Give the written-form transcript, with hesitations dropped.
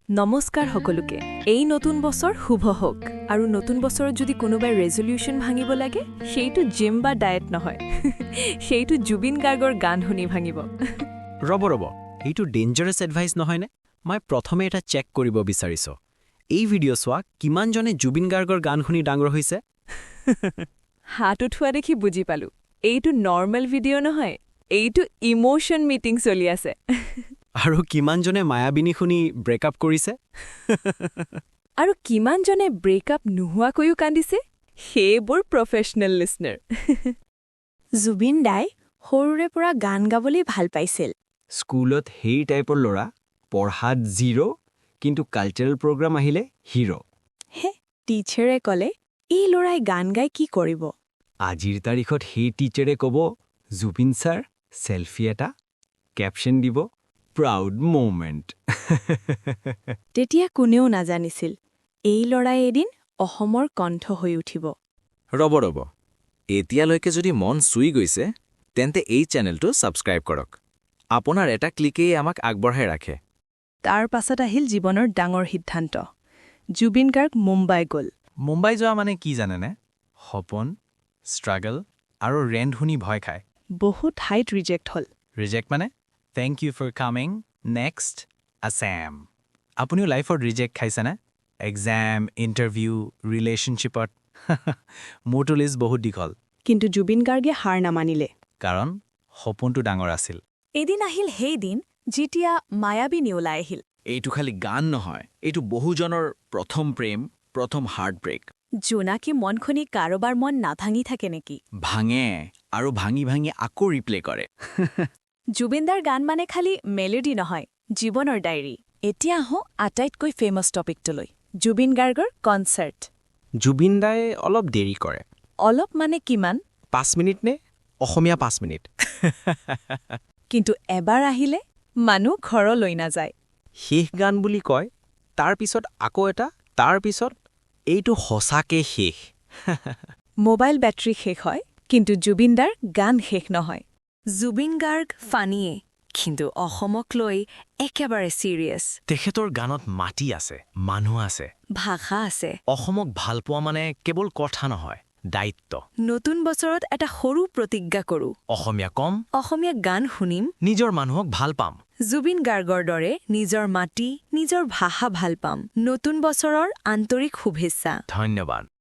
নমস্কাৰ সকলোকে এই নতুন বছৰ শুভ হোক আৰু নতুন বছৰত যদি কোনোবাই ৰেজলিউশন ভাঙিব লাগে সেইটো জিম বা ডায়েট নহয় সেইটো জুবিন গাৰ্গৰ গান শুনি ভাঙিব ৰব এইটো ডেঞ্জাৰাছ এডভাইচ নহয়নে মই প্ৰথমে এটা চেক কৰিব বিচাৰিছো এই ভিডিঅ' চোৱা কিমানজনে জুবিন গাৰ্গৰ গান শুনি ডাঙৰ হৈছে হাত উঠোৱা দেখি বুজি পালো এইটো নৰ্মেল ভিডিঅ' নহয় এইটো ইমোশন মিটিং চলি আছে আৰু কিমানজনে মায়াবিনী শুনি ব্ৰেকআপ কৰিছে আৰু কিমানজনে ব্ৰেকআপ নোহোৱাকৈও কান্দিছে সেইবোৰ প্ৰফেশ্যনেল লিছনাৰ জুবিন দাই সৰুৰে পৰা গান গাবলৈ ভাল পাইছিল স্কুলত সেই টাইপৰ ল'ৰা পঢ়াত 0 কিন্তু কালচাৰেল প্ৰগ্ৰাম আহিলে হিৰো হে টিচাৰে ক'লে এই ল'ৰাই গান গাই কি কৰিব আজিৰ তাৰিখত সেই টিচাৰে ক'ব জুবিন ছাৰ চেলফি এটা কেপশ্যন দিব প্ৰাউড মোমেণ্ট তেতিয়া কোনেও নাজানিছিল এই ল'ৰাই এদিন অসমৰ কণ্ঠ হৈ উঠিব ৰব এতিয়ালৈকে যদি মন চুই গৈছে তেন্তে এই চেনেলটো ছাবস্ক্ৰাইব কৰক আপোনাৰ এটা ক্লিকেই আমাক আগবঢ়াই ৰাখে তাৰ পাছত আহিল জীৱনৰ ডাঙৰ সিদ্ধান্ত জুবিন গাৰ্গ মুম্বাই গ'ল মুম্বাই যোৱা মানে কি জানেনে সপোন ষ্ট্ৰাগল আৰু ৰেণ্ট শুনি ভয় খায় বহুত হাইট ৰিজেক্ট হ'ল ৰিজেক্ট মানে thank you for coming next আছাম আপুনিও লাইফত ৰিজেক্ট খাইছেনে এক্সাম ইণ্টাৰভিউ ৰিলেশ্যনশ্বিপত মোৰটো লিষ্ট বহুত দীঘল কিন্তু জুবিন গাৰ্গে হাৰ নামানিলে কাৰণ সপোনটো ডাঙৰ আছিল এদিন আহিল সেই দিন যেতিয়া মায়াবিনী ওলাই আহিল এইটো খালি গান নহয় এইটো বহুজনৰ প্ৰথম প্ৰেম প্ৰথম হাৰ্ট ব্ৰেক জোনাকী মন শুনি কাৰোবাৰ মন নাভাঙি থাকে নেকি ভাঙে আৰু ভাঙি আকৌ ৰিপ্লে কৰে জুবিনদাৰ গান মানে খালি মেলোডি নহয় জীৱনৰ ডায়েৰী এতিয়া আহোঁ আটাইতকৈ ফেমাছ টপিকটোলৈ জুবিন গাৰ্গৰ কনচাৰ্ট জুবিন দাই অলপ দেৰি কৰে অলপ মানে কিমান 5 মিনিট নে অসমীয়া 5 মিনিট কিন্তু এবাৰ আহিলে মানুহ ঘৰলৈ নাযায় শেষ গান বুলি কয় তাৰ পিছত আকৌ এটা তাৰ পিছত এইটো সঁচাকে শেষ মোবাইল বেটাৰী শেষ হয় কিন্তু জুবিনদাৰ গান শেষ নহয় জুবিন গাৰ্গ ফানিয়ে কিন্তু অসমক লৈ একেবাৰে ছিৰিয়াছ তেখেতৰ গানত মাটি আছে মানুহ আছে ভাষা আছে অসমক ভাল পোৱা মানে কেৱল কথা নহয় দায়িত্ব নতুন বছৰত এটা সৰু প্ৰতিজ্ঞা কৰোঁ অসমীয়া কম অসমীয়া গান শুনিম নিজৰ মানুহক ভাল পাম জুবিন গাৰ্গৰ দৰে নিজৰ মাটি নিজৰ ভাষা ভাল পাম নতুন বছৰৰ আন্তৰিক শুভেচ্ছা ধন্যবাদ